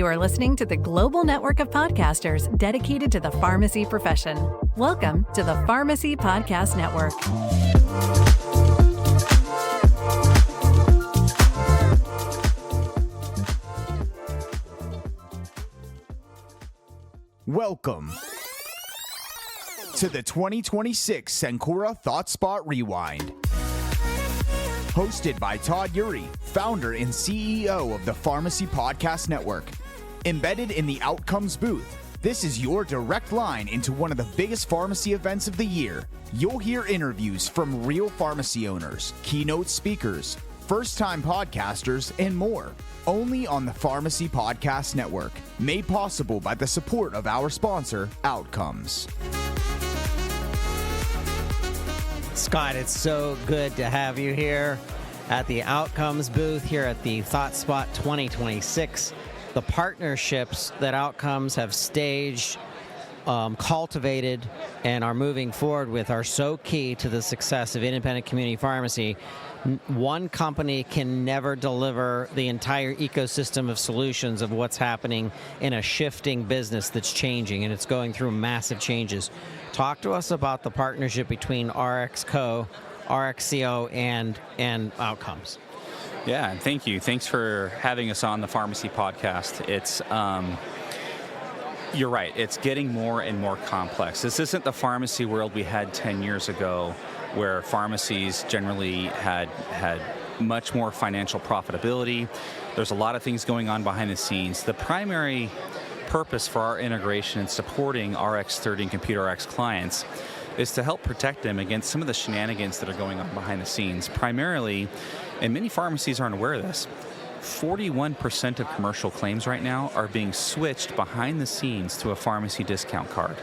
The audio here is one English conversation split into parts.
You are listening to the global network of podcasters dedicated to the pharmacy profession. Welcome to the Pharmacy Podcast Network. Welcome to the 2026 Cencora ThoughtSpot Rewind. Hosted by Todd Eury, founder and CEO of the Pharmacy Podcast Network. Embedded in the Outcomes booth, this is your direct line into one of the biggest pharmacy events of the year. You'll hear interviews from real pharmacy owners, keynote speakers, first-time podcasters, and more. Only on the Pharmacy Podcast Network. Made possible by the support of our sponsor, Outcomes. Scott, it's so good to have you here at the Outcomes booth here at the ThoughtSpot 2026. The partnerships that Outcomes have staged, cultivated, and are moving forward with are so key to the success of independent community pharmacy. One company can never deliver the entire ecosystem of solutions of what's happening in a shifting business that's changing, and it's going through massive changes. Talk to us about the partnership between RxCo, RxCo, and Outcomes. Yeah, and thank you. Thanks for having us on the Pharmacy Podcast. It's you're right. It's getting more and more complex. This isn't the pharmacy world we had 10 years ago, where pharmacies generally had much more financial profitability. There's a lot of things going on behind the scenes. The primary purpose for our integration and supporting RX30 and ComputerRx clients is to help protect them against some of the shenanigans that are going on behind the scenes. Primarily, and many pharmacies aren't aware of this, 41% of commercial claims right now are being switched behind the scenes to a pharmacy discount card.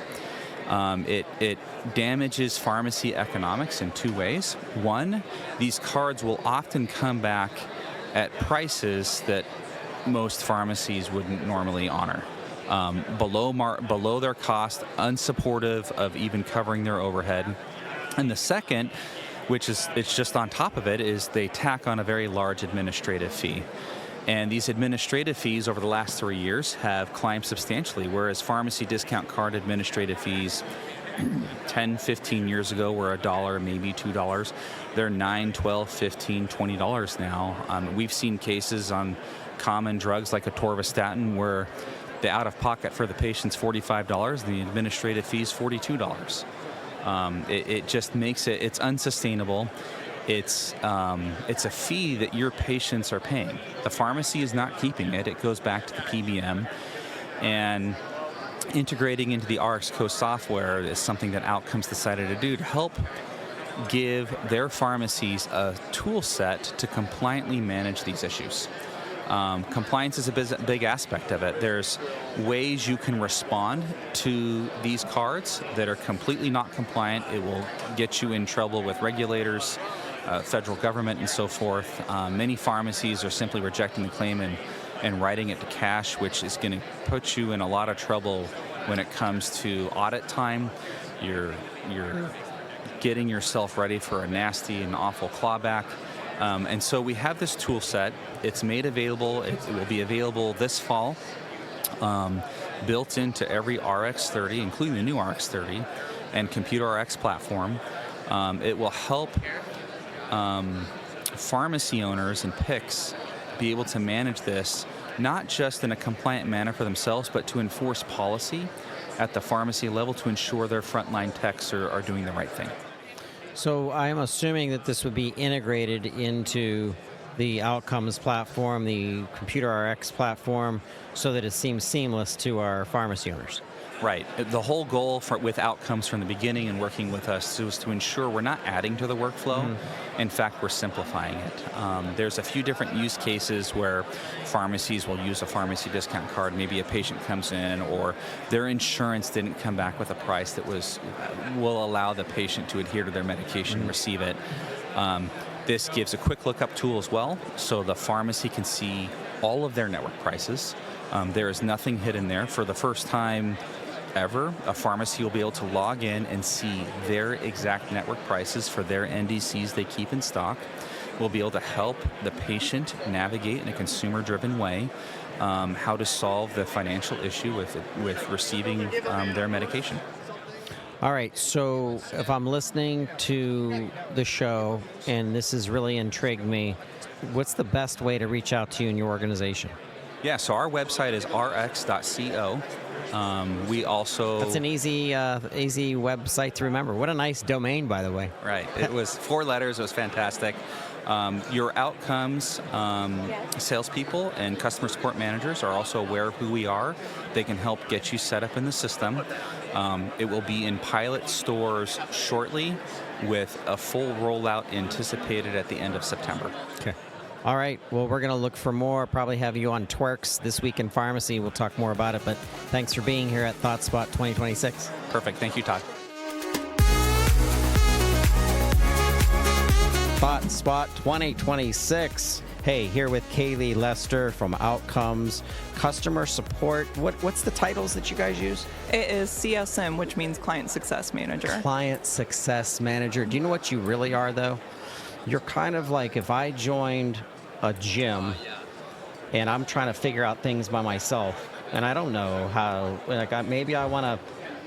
It damages pharmacy economics in two ways. One, these cards will often come back at prices that most pharmacies wouldn't normally honor. Below their cost, unsupportive of even covering their overhead. And the second, which is it's just on top of it, is they tack on a very large administrative fee. And these administrative fees over the last 3 years have climbed substantially, whereas pharmacy discount card administrative fees 10, 15 years ago were $1, maybe $2. They're $9, $12, $15, $20 now. We've seen cases on common drugs like atorvastatin where the out-of-pocket for the patient's $45, the administrative fee is $42. It just makes it's unsustainable. It's a fee that your patients are paying. The pharmacy is not keeping it. It goes back to the PBM. And integrating into the RxCo software is something that Outcomes decided to do to help give their pharmacies a tool set to compliantly manage these issues. Compliance is a big aspect of it. There's ways you can respond to these cards that are completely not compliant. It will get you in trouble with regulators, federal government, and so forth. Many pharmacies are simply rejecting the claim and writing it to cash, which is going to put you in a lot of trouble when it comes to audit time. You're getting yourself ready for a nasty and awful clawback. And so we have this tool set. It's made available. It will be available this fall, built into every RX30, including the new RX30 and ComputerRx platform. It will help pharmacy owners and PICs be able to manage this, not just in a compliant manner for themselves, but to enforce policy at the pharmacy level to ensure their frontline techs are doing the right thing. So I'm assuming that this would be integrated into the Outcomes platform, the ComputerRx platform, so that it seems seamless to our pharmacy owners. Right. The whole goal with Outcomes from the beginning and working with us was to ensure we're not adding to the workflow. Mm-hmm. In fact, we're simplifying it. There's a few different use cases where pharmacies will use a pharmacy discount card. Maybe a patient comes in or their insurance didn't come back with a price that will allow the patient to adhere to their medication and receive it. This gives a quick lookup tool as well, so the pharmacy can see all of their network prices. There is nothing hidden there. For the first time ever, a pharmacy will be able to log in and see their exact network prices for their NDCs they keep in stock. We'll be able to help the patient navigate in a consumer-driven way how to solve the financial issue with receiving their medication. All right, so if I'm listening to the show and this has really intrigued me, what's the best way to reach out to you and your organization? Yeah, so our website is rx.co. We also... That's an easy website to remember. What a nice domain, by the way. Right. It was 4 letters. It was fantastic. Your outcomes salespeople and customer support managers are also aware of who we are. They can help get you set up in the system. It will be in pilot stores shortly with a full rollout anticipated at the end of September. Okay. All right. Well, we're going to look for more, probably have you on Twerks This Week in Pharmacy. We'll talk more about it, but thanks for being here at ThoughtSpot 2026. Perfect. Thank you, Todd. ThoughtSpot 2026. Hey, here with Kaley Lester from Outcomes Customer Support. What's the titles that you guys use? It is CSM, which means Client Success Manager. Client Success Manager. Do you know what you really are, though? You're kind of like if I joined a gym and I'm trying to figure out things by myself, and I don't know how, maybe I want to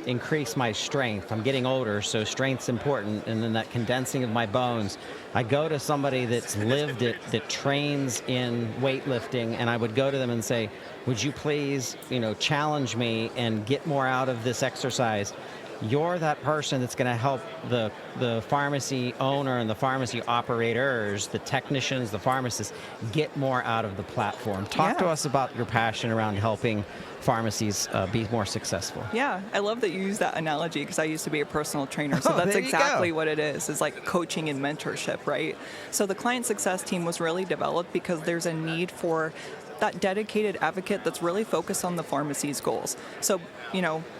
increase my strength. I'm getting older, so strength's important, and then that condensing of my bones. I go to somebody that's lived it, that trains in weightlifting, and I would go to them and say, would you please, challenge me and get more out of this exercise? You're that person that's going to help the pharmacy owner and the pharmacy operators, the technicians, the pharmacists, get more out of the platform. Talk to us about your passion around helping pharmacies be more successful. Yeah, I love that you use that analogy because I used to be a personal trainer. So that's exactly what it is like coaching and mentorship, right? So the client success team was really developed because there's a need for that dedicated advocate that's really focused on the pharmacy's goals. So,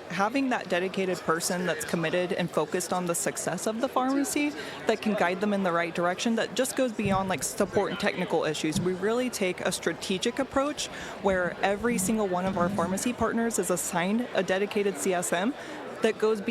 having that dedicated person that's committed and focused on the success of the pharmacy that can guide them in the right direction, that just goes beyond like support and technical issues. We really take a strategic approach where every single one of our pharmacy partners is assigned a dedicated CSM that goes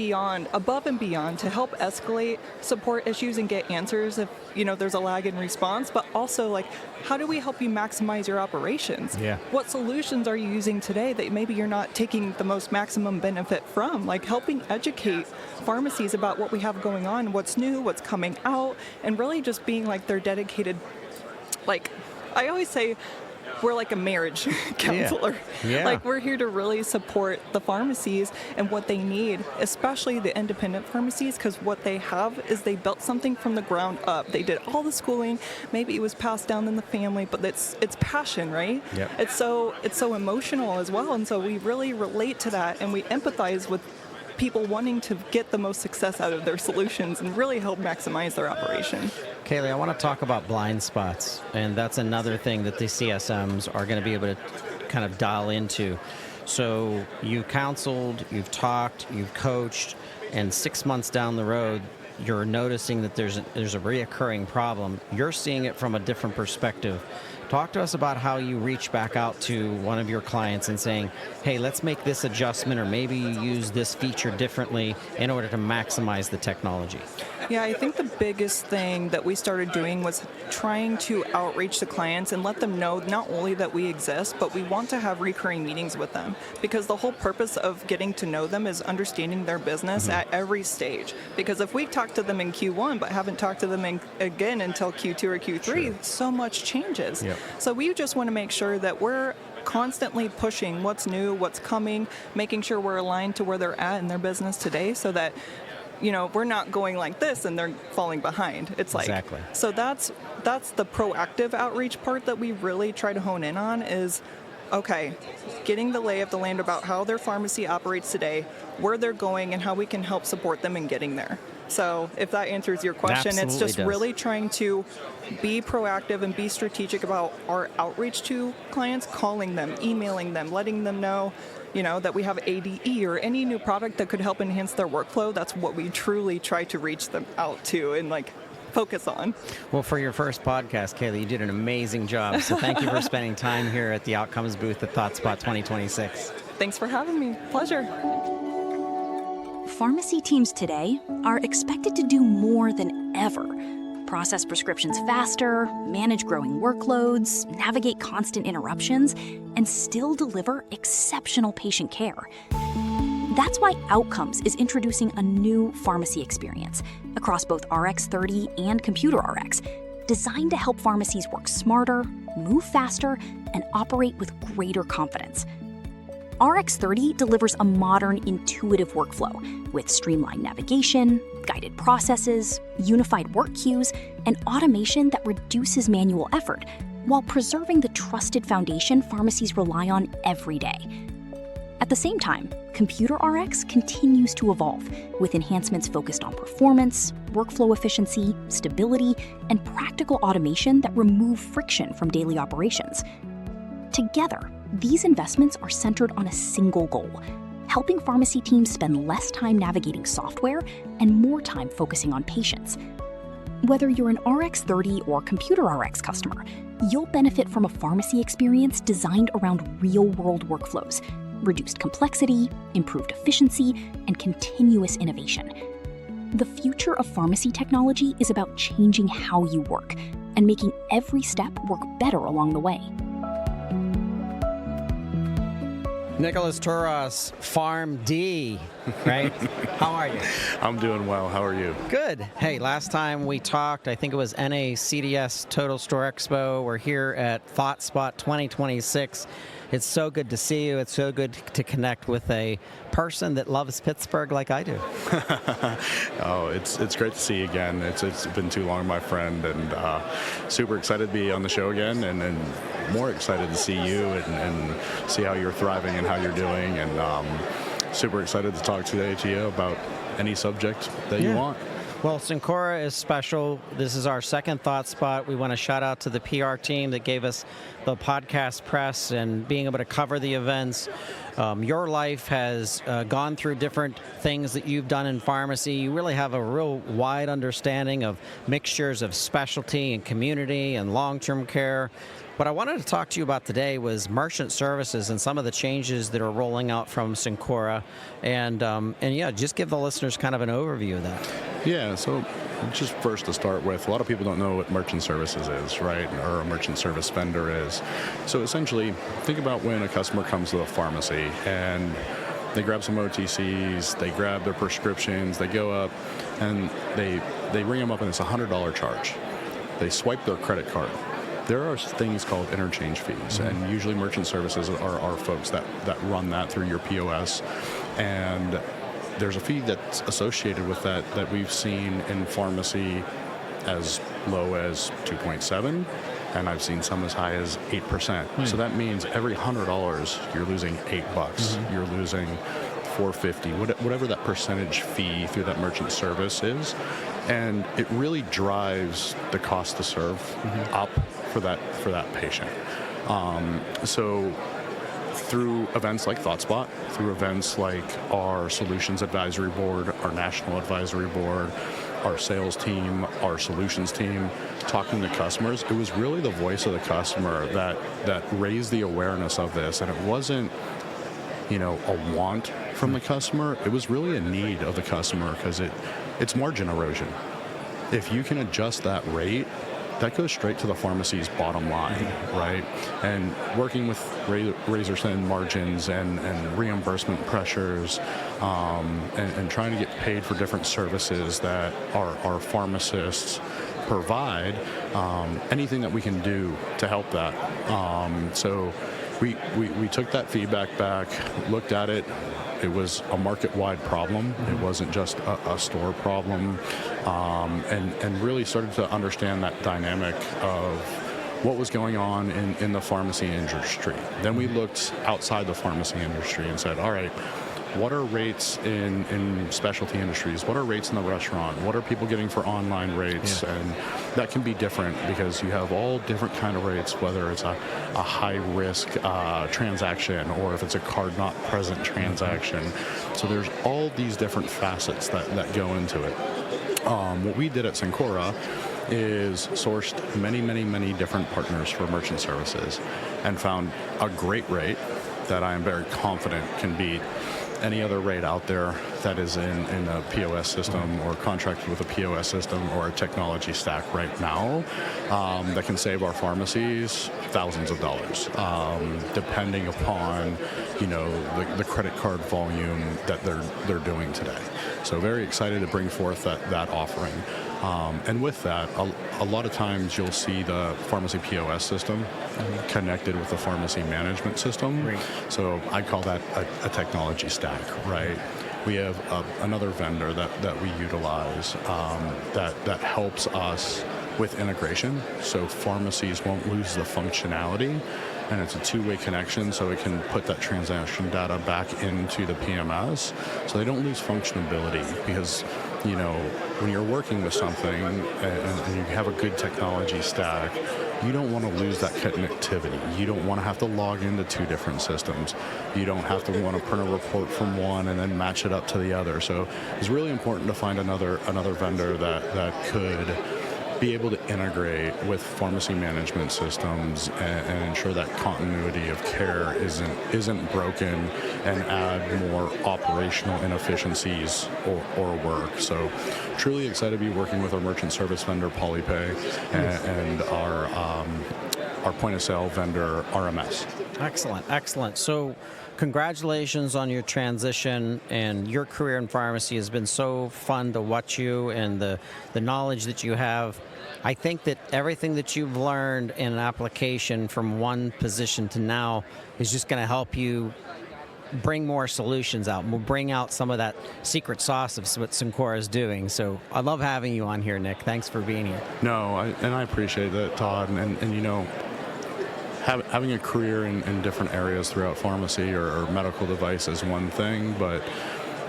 above and beyond to help escalate support issues and get answers if, there's a lag in response, but also how do we help you maximize your operations? Yeah. What solutions are you using today that maybe you're not taking the most maximum benefit from? Helping educate pharmacies about what we have going on, what's new, what's coming out, and really just being their dedicated, I always say, we're like a marriage counselor. Yeah. We're here to really support the pharmacies and what they need, especially the independent pharmacies, because what they have is they built something from the ground up. They did all the schooling. Maybe it was passed down in the family, but it's passion, right? Yep. It's so emotional as well, and so we really relate to that, and we empathize with people wanting to get the most success out of their solutions and really help maximize their operation. Kaley, I want to talk about blind spots, and that's another thing that the CSMs are going to be able to kind of dial into. So you counseled, you've talked, you've coached, and 6 months down the road, you're noticing that there's a reoccurring problem. You're seeing it from a different perspective. Talk to us about how you reach back out to one of your clients and saying, hey, let's make this adjustment, or maybe you use this feature differently in order to maximize the technology. Yeah, I think the biggest thing that we started doing was trying to outreach to clients and let them know not only that we exist, but we want to have recurring meetings with them, because the whole purpose of getting to know them is understanding their business at every stage. Because if we talk to them in Q1 but haven't talked to them again until Q2 or Q3, so much changes. Yep. So we just want to make sure that we're constantly pushing what's new, what's coming, making sure we're aligned to where they're at in their business today, so that we're not going like this and they're falling behind. It's exactly. So that's the proactive outreach part that we really try to hone in on is, okay, getting the lay of the land about how their pharmacy operates today, where they're going, and how we can help support them in getting there. So if that answers your question, it's just really trying to be proactive and be strategic about our outreach to clients, calling them, emailing them, letting them know, that we have ADE or any new product that could help enhance their workflow. That's what we truly try to reach them out to and focus on. Well, for your first podcast, Kaley, you did an amazing job. So thank you for spending time here at the Outcomes booth at ThoughtSpot 2026. Thanks for having me. Pleasure. Pharmacy teams today are expected to do more than ever. process prescriptions faster, manage growing workloads, navigate constant interruptions, and still deliver exceptional patient care. That's why Outcomes is introducing a new pharmacy experience across both RX30 and Computer RX, designed to help pharmacies work smarter, move faster, and operate with greater confidence. RX30 delivers a modern, intuitive workflow with streamlined navigation, guided processes, unified work queues, and automation that reduces manual effort while preserving the trusted foundation pharmacies rely on every day. At the same time, Computer RX continues to evolve with enhancements focused on performance, workflow efficiency, stability, and practical automation that remove friction from daily operations. Together, these investments are centered on a single goal: helping pharmacy teams spend less time navigating software and more time focusing on patients. Whether you're an RX30 or Computer RX customer, you'll benefit from a pharmacy experience designed around real-world workflows, reduced complexity, improved efficiency, and continuous innovation. The future of pharmacy technology is about changing how you work and making every step work better along the way. Nicholas Turos, Farm D, right? How are you? I'm doing well. How are you? Good. Hey, last time we talked, I think it was NACDS Total Store Expo. We're here at ThoughtSpot 2026. It's so good to see you. It's so good to connect with a person that loves Pittsburgh like I do. Oh, it's great to see you again. It's been too long, my friend, and super excited to be on the show again, and more excited to see you and see how you're thriving and how you're doing, and super excited to talk today to you about any subject that you want. Well, Cencora is special. This is our second ThoughtSpot. We want to shout out to the PR team that gave us the podcast press and being able to cover the events. Your life has gone through different things that you've done in pharmacy. You really have a real wide understanding of mixtures of specialty and community and long-term care. What I wanted to talk to you about today was merchant services and some of the changes that are rolling out from Cencora, and just give the listeners kind of an overview of that. Yeah, so just first to start with, a lot of people don't know what merchant services is, right, or a merchant service vendor is. So essentially, think about when a customer comes to the pharmacy and they grab some OTCs, they grab their prescriptions, they go up and they ring them up and it's a $100 charge. They swipe their credit card. There are things called interchange fees, and usually merchant services are folks that run that through your POS, and there's a fee that's associated with that we've seen in pharmacy as low as 2.7, and I've seen some as high as 8%. So that means every $100 you're losing $8. You're losing $4.50, whatever that percentage fee through that merchant service is, and it really drives the cost to serve up for that patient. So through events like ThoughtSpot, through events like our Solutions Advisory Board, our National Advisory Board, our sales team, our solutions team, talking to customers, it was really the voice of the customer that raised the awareness of this, and it wasn't a want from the customer. It was really a need of the customer because it's margin erosion. If you can adjust that rate, that goes straight to the pharmacy's bottom line, right? And working with razor-thin margins and reimbursement pressures and trying to get paid for different services that our pharmacists provide, anything that we can do to help that. So we took that feedback back, looked at it. It was a market-wide problem. It wasn't just a store problem, and really started to understand that dynamic of what was going on in the pharmacy industry. Then we looked outside the pharmacy industry and said, all right, what are rates in specialty industries? What are rates in the restaurant? What are people getting for online rates? Yeah. And that can be different because you have all different kind of rates, whether it's a high-risk transaction or if it's a card-not-present transaction. So there's all these different facets that go into it. What we did at Cencora is sourced many different partners for merchant services and found a great rate that I am very confident can beat any other rate out there that is in a POS system or contracted with a POS system or a technology stack right now that can save our pharmacies thousands of dollars, depending upon, the credit card volume that they're doing today. So very excited to bring forth that offering. And with that, a lot of times you'll see the pharmacy POS system connected with the pharmacy management system. Right. So I call that a technology stack, right? We have another vendor that we utilize that helps us with integration, so pharmacies won't lose the functionality, and it's a two-way connection, so it can put that transaction data back into the PMS, so they don't lose functionality. Because when you're working with something and you have a good technology stack, you don't want to lose that connectivity. You don't want to have to log into two different systems. You don't have to want to print a report from one and then match it up to the other. So it's really important to find another vendor that could be able to integrate with pharmacy management systems and ensure that continuity of care isn't broken and add more operational inefficiencies or work. So truly excited to be working with our merchant service vendor Polypay and our point of sale vendor RMS. Excellent. So congratulations on your transition, and your career in pharmacy has been so fun to watch you, and the knowledge that you have. I think that everything that you've learned in an application from one position to now is just going to help you bring more solutions out. We'll bring out some of that secret sauce of what Cencora is doing. So I love having you on here, Nick. Thanks for being here. No, I appreciate that, Todd. And having a career in different areas throughout pharmacy or medical device is one thing, but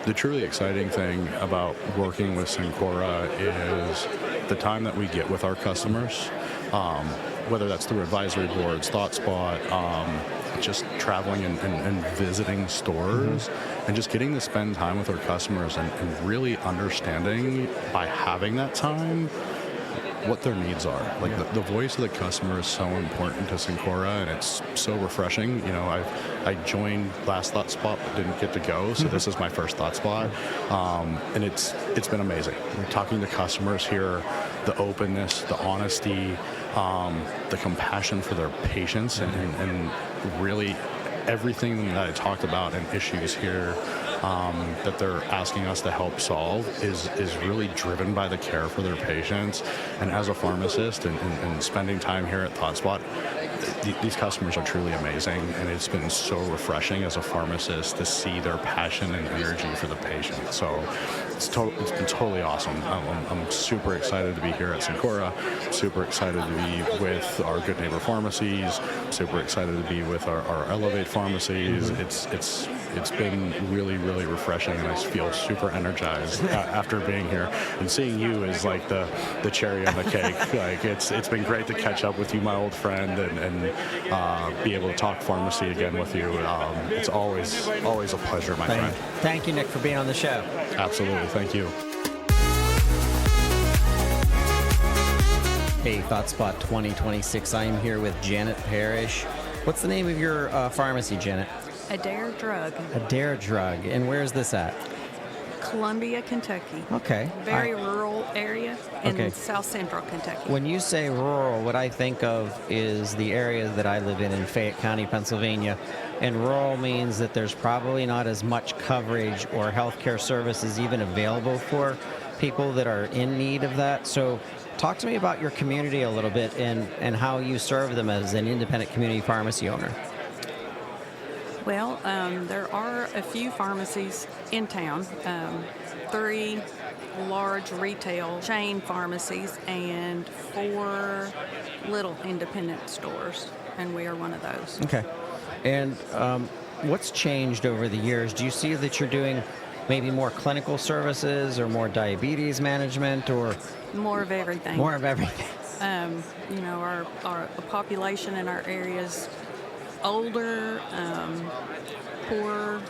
the truly exciting thing about working with Cencora is the time that we get with our customers, whether that's through advisory boards, ThoughtSpot, just traveling and visiting stores, and just getting to spend time with our customers and really understanding by having that time what their needs are. Like the voice of the customer is so important to Cencora, and it's so refreshing. I joined last ThoughtSpot but didn't get to go, so this is my first ThoughtSpot, and it's been amazing. We're talking to customers here, the openness, the honesty, the compassion for their patients, and really everything that I talked about and issues here that they're asking us to help solve is really driven by the care for their patients. And as a pharmacist and spending time here at ThoughtSpot, these customers are truly amazing, and it's been so refreshing as a pharmacist to see their passion and energy for the patient. So it's been totally awesome. I'm super excited to be here at Cencora, super excited to be with our Good Neighbor pharmacies, super excited to be with our Elevate pharmacies. It's been really, really refreshing, and I feel super energized after being here. And seeing you is like the cherry on the cake. Like it's been great to catch up with you, my old friend, and be able to talk pharmacy again with you. It's always a pleasure, my friend. Thank you, Nick, for being on the show. Absolutely. Thank you. Hey, ThoughtSpot 2026. I am here with Janet Parrish. What's the name of your pharmacy, Janet? Adair Drug. Adair Drug. And where's this at? Colombia, Kentucky. Okay. Very rural area in south central Kentucky. When you say rural, what I think of is the area that I live in Fayette County, Pennsylvania. And rural means that there's probably not as much coverage or healthcare services even available for people that are in need of that. So talk to me about your community a little bit and how you serve them as an independent community pharmacy owner. Well, there are a few pharmacies in town, 3 large retail chain pharmacies and 4 little independent stores, and we are one of those. Okay. And what's changed over the years? Do you see that you're doing maybe more clinical services or more diabetes management, or more of everything? More of everything. Our population in our areas older, poor,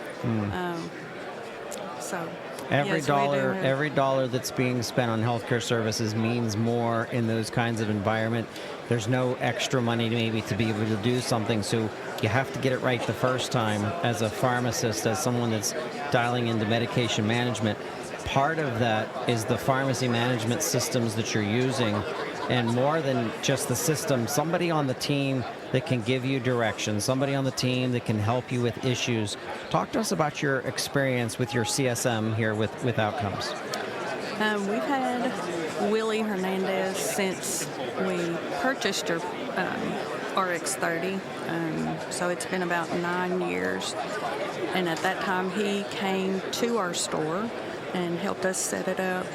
so Every Yes, we do. every dollar that's being spent on healthcare services means more in those kinds of environment. There's no extra money maybe to be able to do something, so you have to get it right the first time as a pharmacist, as someone that's dialing into medication management. Part of that is the pharmacy management systems that you're using, and more than just the system, somebody on the team that can give you direction, somebody on the team that can help you with issues. Talk to us about your experience with your CSM here with Outcomes. We've had Willie Hernandez since we purchased her RX-30, so it's been about 9 years. And at that time, he came to our store and helped us set it up,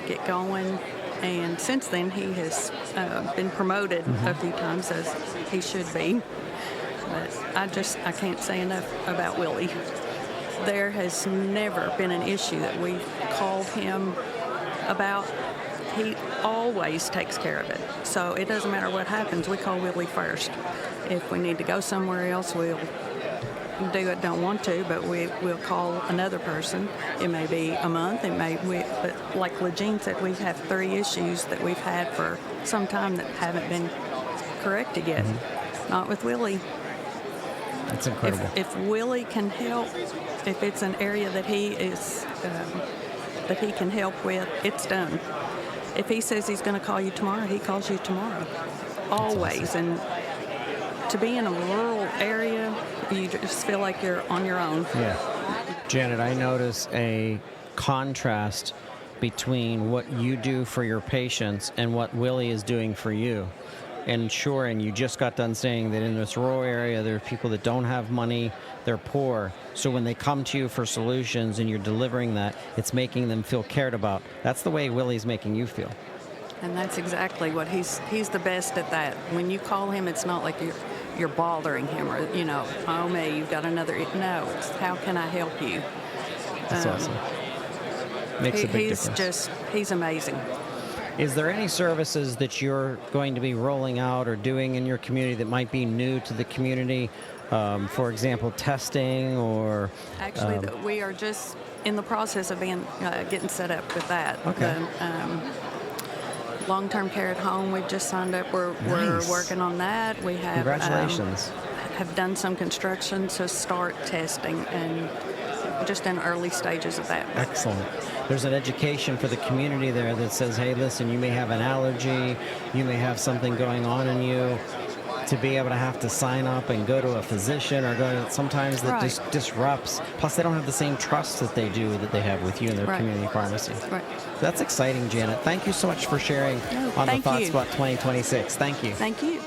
get going. And since then, he has been promoted a few times, as he should be. But I can't say enough about Willie. There has never been an issue that we've called him about. He always takes care of it. So it doesn't matter what happens, we call Willie first. If we need to go somewhere else, we'll do it, don't want to, but we'll call another person. It may be a month, but like LaJean said, we have 3 issues that we've had for some time that haven't been corrected yet. Not with Willie. That's incredible. If Willie can help, if it's an area that he is that he can help with, it's done. If he says he's going to call you tomorrow, he calls you tomorrow. Always. Awesome. And to be in a rural area, you just feel like you're on your own. Yeah. Janet, I notice a contrast between what you do for your patients and what Willie is doing for you. And sure, and you just got done saying that in this rural area, there are people that don't have money, they're poor. So when they come to you for solutions and you're delivering that, it's making them feel cared about. That's the way Willie's making you feel. And that's exactly what he's the best at that. When you call him, it's not like you're bothering him or, oh, me, you've got another. No, it's how can I help you? That's awesome. Makes a big difference. He's amazing. Is there any services that you're going to be rolling out or doing in your community that might be new to the community? For example, testing or... Actually, we are just in the process of getting set up with that. Okay. Long-term care at home, we've just signed up. We're working on that. We have... Congratulations. Have done some construction to start testing and just in early stages of that. Excellent. There's an education for the community there that says, hey, listen, you may have an allergy, you may have something going on in you. To be able to have to sign up and go to a physician or go to, sometimes that just disrupts. Plus, they don't have the same trust that they have with you in their community pharmacy. Right. That's exciting, Janet. Thank you so much for sharing on the ThoughtSpot 2026. Thank you. Thank you.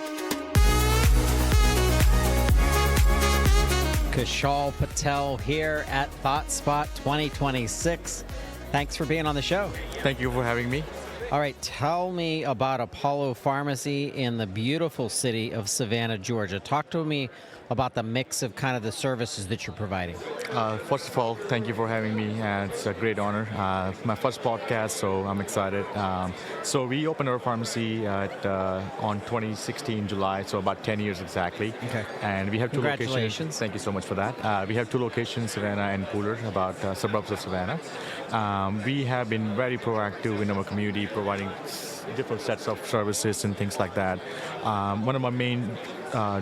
Kaushal Patel here at ThoughtSpot 2026. Thanks for being on the show. Thank you for having me. All right, tell me about Apollo Pharmacy in the beautiful city of Savannah, Georgia. Talk to me about the mix of kind of the services that you're providing. First of all, thank you for having me. It's a great honor. My first podcast, so I'm excited. So we opened our pharmacy on 2016 July, so about 10 years exactly. Okay. And we have 2 locations. Congratulations. Thank you so much for that. We have 2 locations, Savannah and Pooler, about suburbs of Savannah. We have been very proactive in our community, providing different sets of services and things like that. One of my main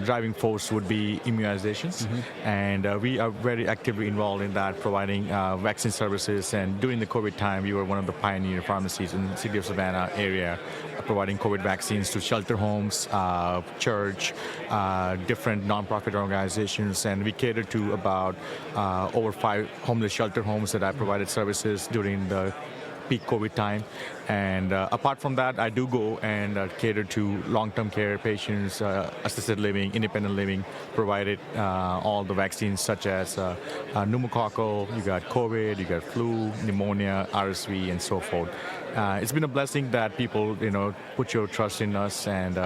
driving force would be immunizations, and we are very actively involved in that, providing vaccine services. And during the COVID time, we were one of the pioneer pharmacies in the city of Savannah area, providing COVID vaccines to shelter homes, church, different nonprofit organizations, and we catered to about over 5 homeless shelter homes that I provided services during the peak COVID time. And apart from that, I do go and cater to long-term care patients, assisted living, independent living, provided all the vaccines such as pneumococcal, you got COVID, you got flu, pneumonia, RSV, and so forth. It's been a blessing that people, put your trust in us and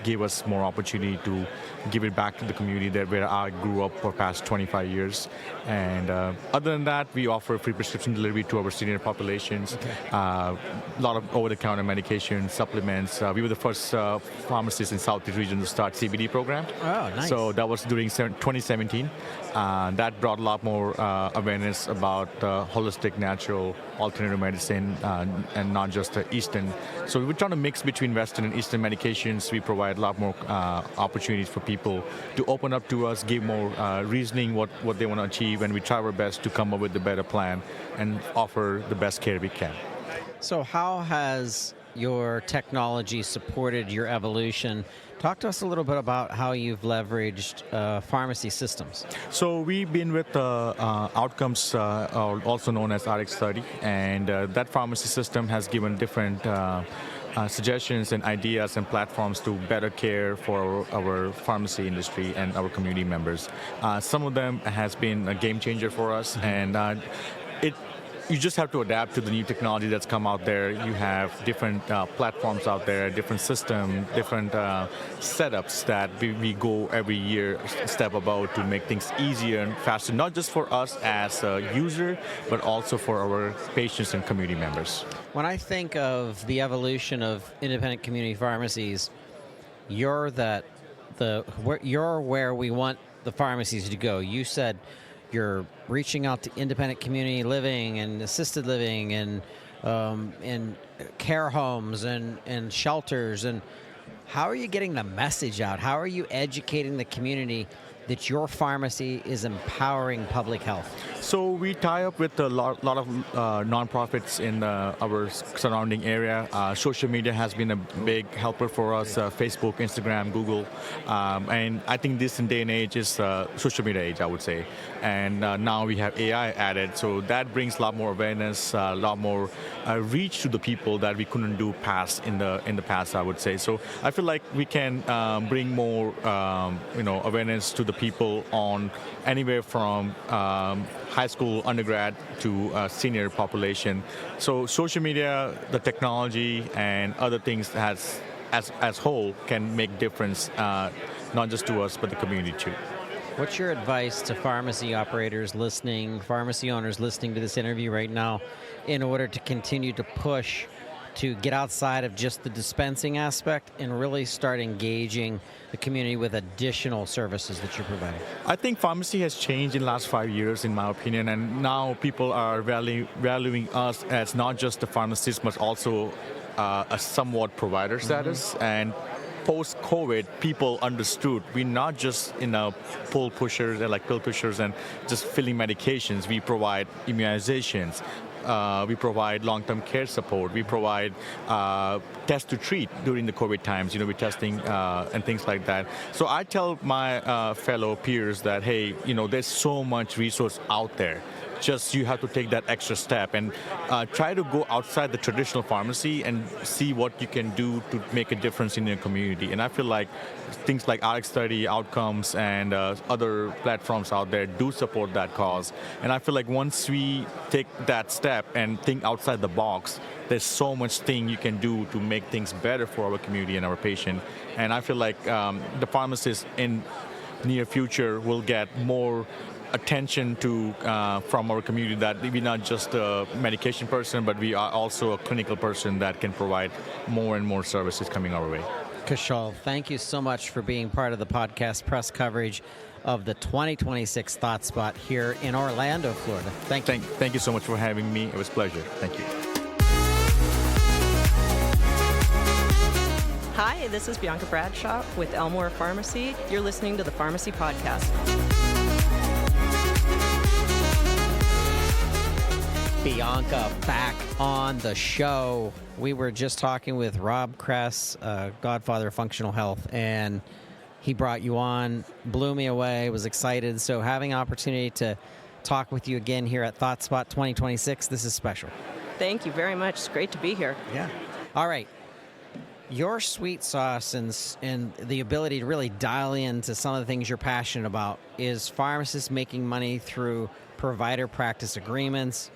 give us more opportunity to give it back to the community where I grew up for past 25 years. And other than that, we offer free prescription delivery to our senior populations. lot of over-the-counter medication, supplements. We were the first pharmacist in Southeast region to start CBD program. Oh, nice. So that was during 2017. That brought a lot more awareness about holistic, natural, alternative medicine, and not just Eastern. So we were trying to mix between Western and Eastern medications. We provide a lot more opportunities for people to open up to us, give more reasoning what they want to achieve, and we try our best to come up with a better plan and offer the best care we can. So how has your technology supported your evolution? Talk to us a little bit about how you've leveraged pharmacy systems. So we've been with Outcomes, also known as RX30, and that pharmacy system has given different suggestions and ideas and platforms to better care for our pharmacy industry and our community members. Some of them has been a game changer for us, and you just have to adapt to the new technology that's come out there. You have different platforms out there, different systems, different setups that we go every year a step about to make things easier and faster, not just for us as a user, but also for our patients and community members. When I think of the evolution of independent community pharmacies, you're where we want the pharmacies to go. You said you're reaching out to independent community living and assisted living and care homes and shelters. And how are you getting the message out? How are you educating the community that your pharmacy is empowering public health? So we tie up with a lot of nonprofits in our surrounding area. Social media has been a big helper for us, Facebook, Instagram, Google. And I think this day and age is social media age, I would say. And now we have AI added, so that brings a lot more awareness, a lot more reach to the people that we couldn't do in the past, I would say. So I feel like we can bring more awareness to the people on anywhere from high school, undergrad to senior population. So social media, the technology, and other things as whole can make difference, not just to us, but the community too. What's your advice to pharmacy operators listening, pharmacy owners listening to this interview right now, in order to continue to push to get outside of just the dispensing aspect and really start engaging the community with additional services that you're providing? I think pharmacy has changed in the last 5 years, in my opinion, and now people are valuing us as not just a pharmacist, but also a somewhat provider status. And post-COVID, people understood we're not just pill pushers and just filling medications. We provide immunizations. We provide long-term care support. We provide test to treat during the COVID times. We're testing and things like that. So I tell my fellow peers that, hey, there's so much resource out there. Just you have to take that extra step and try to go outside the traditional pharmacy and see what you can do to make a difference in your community. And I feel like things like RX30, Outcomes, and other platforms out there do support that cause. And I feel like once we take that step and think outside the box, there's so much thing you can do to make things better for our community and our patient. And I feel like the pharmacists in near future will get more attention to from our community, that we're not just a medication person, but we are also a clinical person that can provide more and more services coming our way. Kaushal, thank you so much for being part of the podcast press coverage of the 2026 ThoughtSpot here in Orlando, Florida. Thank you. Thank you so much for having me. It was a pleasure. Thank you. Hi, this is Bianca Bradshaw with Elmore Pharmacy. You're listening to the Pharmacy Podcast. Bianca back on the show. We were just talking with Rob Kress, godfather of functional health, and he brought you on, blew me away, was excited. So having an opportunity to talk with you again here at ThoughtSpot 2026, this is special. Thank you very much. It's great to be here. Yeah. All right. Your sweet sauce and the ability to really dial into some of the things you're passionate about is pharmacists making money through provider practice agreements,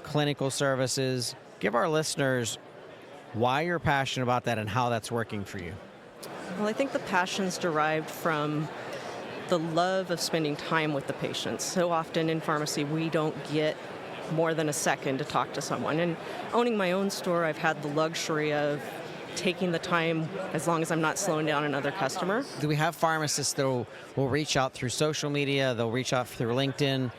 clinical services. Give our listeners why you're passionate about that and how that's working for you. Well, I think the passion's derived from the love of spending time with the patients. So often in pharmacy, we don't get more than a second to talk to someone. And owning my own store, I've had the luxury of taking the time as long as I'm not slowing down another customer. Do we have pharmacists that will reach out through social media, they'll reach out through LinkedIn,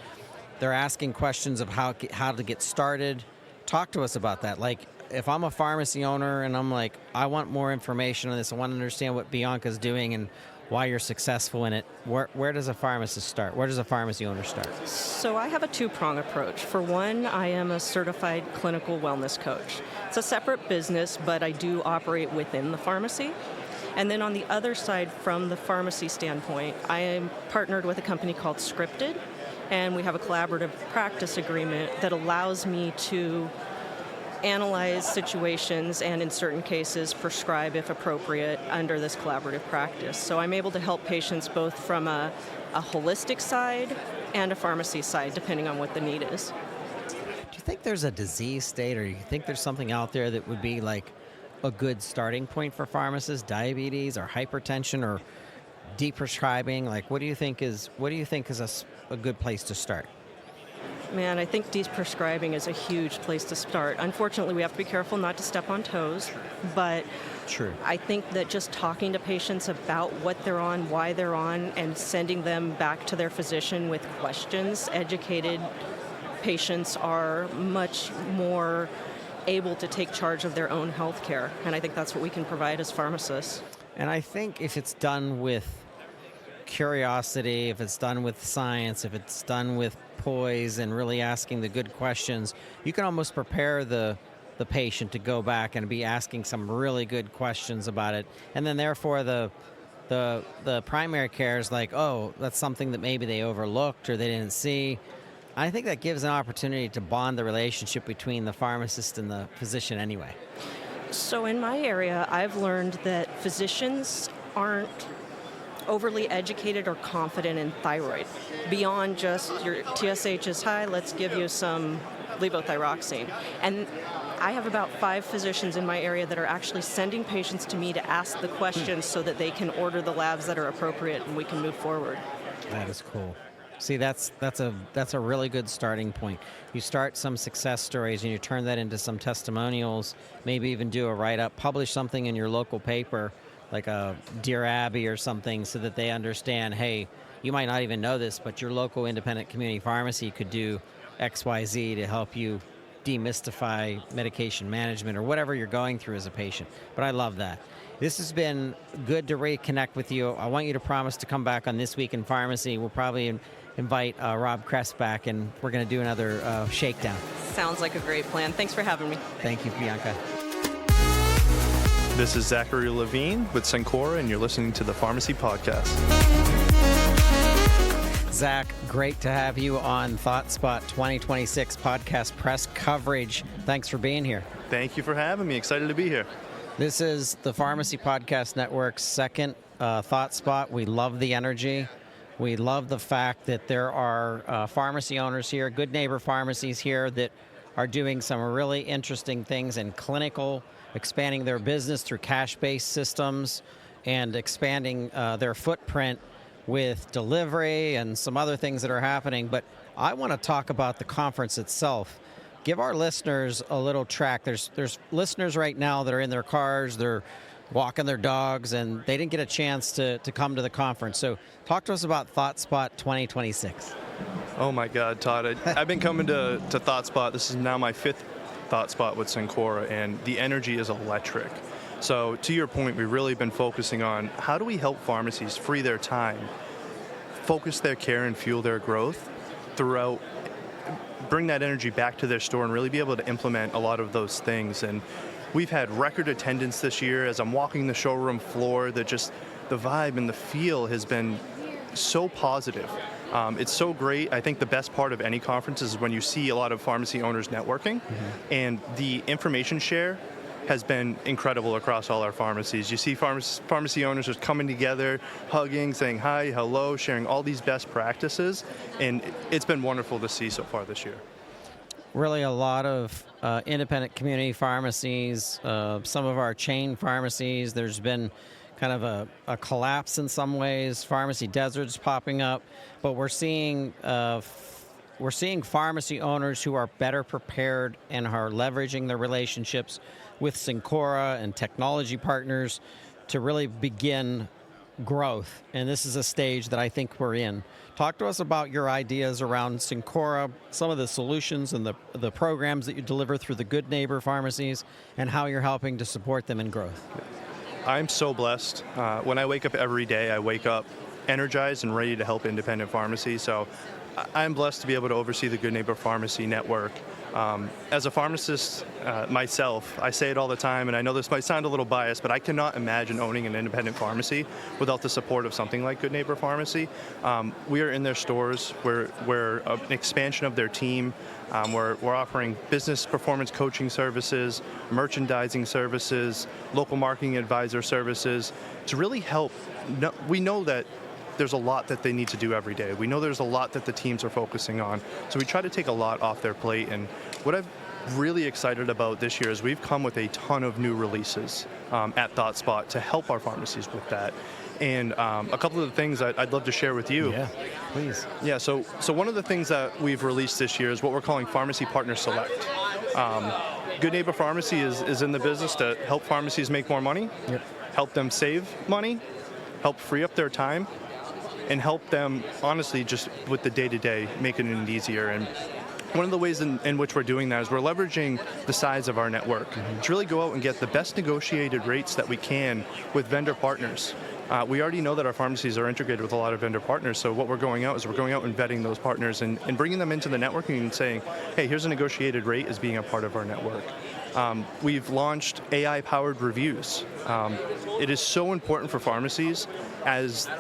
they're asking questions of how to get started? Talk to us about that. Like, if I'm a pharmacy owner and I'm like, I want more information on this, I want to understand what Bianca's doing and why you're successful in it, where does a pharmacist start? Where does a pharmacy owner start? So I have a two-prong approach. For one, I am a certified clinical wellness coach. It's a separate business, but I do operate within the pharmacy. And then on the other side, from the pharmacy standpoint, I am partnered with a company called Scripted, and we have a collaborative practice agreement that allows me to analyze situations and, in certain cases, prescribe if appropriate under this collaborative practice. So I'm able to help patients both from a holistic side and a pharmacy side, depending on what the need is. Do you think there's a disease state, or do you think there's something out there that would be like a good starting point for pharmacists, diabetes or hypertension or deprescribing? Like, what do you think is a good place to start? Man, I think deprescribing is a huge place to start. Unfortunately, we have to be careful not to step on toes, but True. I think that just talking to patients about what they're on, why they're on, and sending them back to their physician with questions, educated patients are much more able to take charge of their own health care, and I think that's what we can provide as pharmacists. And I think if it's done with curiosity, if it's done with science, if it's done with poise and really asking the good questions, you can almost prepare the patient to go back and be asking some really good questions about it. And then therefore the primary care is like, oh, that's something that maybe they overlooked or they didn't see. I think that gives an opportunity to bond the relationship between the pharmacist and the physician anyway. So in my area, I've learned that physicians aren't overly educated or confident in thyroid. Beyond just your TSH is high, let's give you some levothyroxine. And I have about 5 physicians in my area that are actually sending patients to me to ask the questions so that they can order the labs that are appropriate and we can move forward. That is cool. See, that's a really good starting point. You start some success stories and you turn that into some testimonials, maybe even do a write-up, publish something in your local paper, like a Dear Abby or something, so that they understand, hey, you might not even know this, but your local independent community pharmacy could do XYZ to help you demystify medication management or whatever you're going through as a patient. But I love that. This has been good to reconnect with you. I want you to promise to come back on This Week in Pharmacy. We'll probably invite Rob Kress back, and we're going to do another shakedown. Sounds like a great plan. Thanks for having me. Thank you, Bianca. This is Zackary Levine with Cencora, and you're listening to the Pharmacy Podcast. Zach, great to have you on ThoughtSpot 2026 podcast press coverage. Thanks for being here. Thank you for having me. Excited to be here. This is the Pharmacy Podcast Network's second ThoughtSpot. We love the energy. We love the fact that there are pharmacy owners here, good neighbor pharmacies here that are doing some really interesting things in clinical, expanding their business through cash-based systems and expanding their footprint with delivery and some other things that are happening. But I want to talk about the conference itself. Give our listeners a little track. There's listeners right now that are in their cars, they're walking their dogs, and they didn't get a chance to come to the conference. So talk to us about ThoughtSpot 2026. Oh my God, Todd. I've been coming to ThoughtSpot. This is now my 5th ThoughtSpot with Cencora, and the energy is electric. So to your point, we've really been focusing on how do we help pharmacies free their time, focus their care and fuel their growth throughout, bring that energy back to their store and really be able to implement a lot of those things. And we've had record attendance this year. As I'm walking the showroom floor, that just the vibe and the feel has been so positive. It's so great. I think the best part of any conference is when you see a lot of pharmacy owners networking, and the information share has been incredible across all our pharmacies. You see pharmacy owners just coming together, hugging, saying hi, hello, sharing all these best practices, and it's been wonderful to see so far this year. Really a lot of independent community pharmacies, some of our chain pharmacies. There's been kind of a collapse in some ways, pharmacy deserts popping up, but we're seeing we're seeing pharmacy owners who are better prepared and are leveraging their relationships with Cencora and technology partners to really begin growth. And this is a stage that I think we're in. Talk to us about your ideas around Cencora, some of the solutions and the programs that you deliver through the Good Neighbor pharmacies, and how you're helping to support them in growth. I'm so blessed. When I wake up every day, I wake up energized and ready to help independent pharmacies. So I'm blessed to be able to oversee the Good Neighbor Pharmacy Network. As a pharmacist myself, I say it all the time, and I know this might sound a little biased, but I cannot imagine owning an independent pharmacy without the support of something like Good Neighbor Pharmacy. We are in their stores. We're an expansion of their team. We're offering business performance coaching services, merchandising services, local marketing advisor services to really help. We know that there's a lot that they need to do every day. We know there's a lot that the teams are focusing on. So we try to take a lot off their plate. And what I'm really excited about this year is we've come with a ton of new releases at ThoughtSpot to help our pharmacies with that. And a couple of the things I'd love to share with you. Yeah, please. Yeah, so one of the things that we've released this year is what we're calling Pharmacy Partner Select. Good Neighbor Pharmacy is in the business to help pharmacies make more money, help them save money, help free up their time, and help them, honestly, just with the day-to-day, making it easier. And one of the ways in which we're doing that is we're leveraging the size of our network to really go out and get the best negotiated rates that we can with vendor partners. We already know that our pharmacies are integrated with a lot of vendor partners, so what we're going out and vetting those partners and bringing them into the network and saying, hey, here's a negotiated rate as being a part of our network. We've launched AI-powered reviews. It is so important for pharmacies as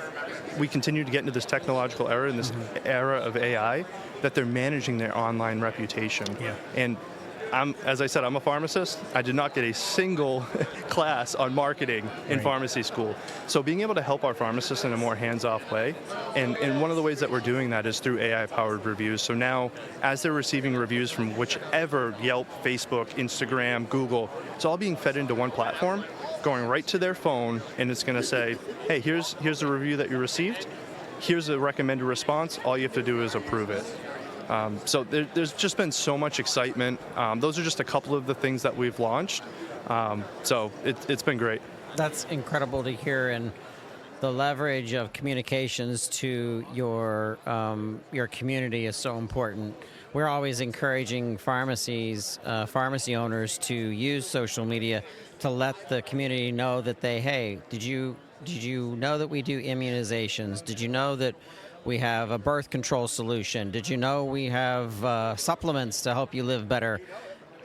we continue to get into this technological era and this era of AI that they're managing their online reputation. Yeah. And as I said, I'm a pharmacist. I did not get a single class on marketing in pharmacy school. So being able to help our pharmacists in a more hands-off way, and one of the ways that we're doing that is through AI-powered reviews. So now, as they're receiving reviews from whichever Yelp, Facebook, Instagram, Google, it's all being fed into one platform, going right to their phone, and it's going to say, hey, here's the review that you received. Here's a recommended response. All you have to do is approve it. So there's just been so much excitement. Those are just a couple of the things that we've launched. So it's been great. That's incredible to hear, and the leverage of communications to your community is so important. We're always encouraging pharmacy owners to use social media to let the community know that did you know that we do immunizations? Did you know that we have a birth control solution? Did you know we have supplements to help you live better?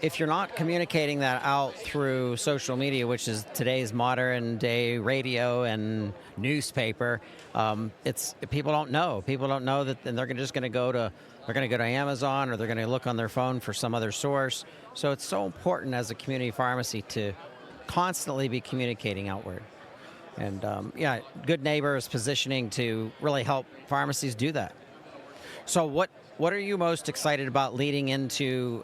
If you're not communicating that out through social media, which is today's modern day radio and newspaper, people don't know. People don't know that, and they're just going to go to Amazon, or they're going to look on their phone for some other source. So it's so important as a community pharmacy to constantly be communicating outward. And Good Neighbor is positioning to really help pharmacies do that. So what are you most excited about leading into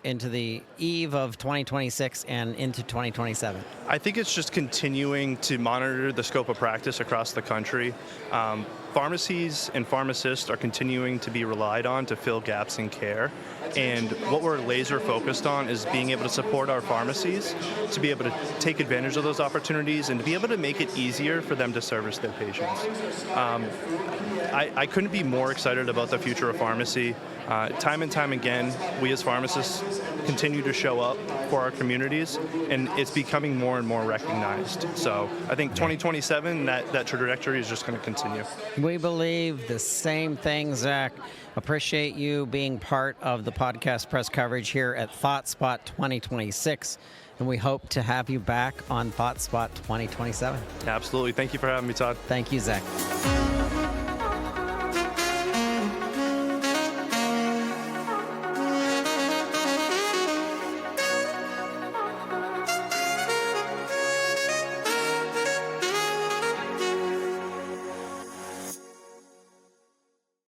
the eve of 2026 and into 2027? I think it's just continuing to monitor the scope of practice across the country. Pharmacies and pharmacists are continuing to be relied on to fill gaps in care. And what we're laser focused on is being able to support our pharmacies to be able to take advantage of those opportunities and to be able to make it easier for them to service their patients. I couldn't be more excited about the future of pharmacy. Time and time again, we as pharmacists continue to show up for our communities, and it's becoming more and more recognized. So I think 2027, that trajectory is just going to continue. We believe the same thing, Zach. Appreciate you being part of the podcast press coverage here at ThoughtSpot 2026, and we hope to have you back on ThoughtSpot 2027. Absolutely. Thank you for having me, Todd. Thank you, Zach.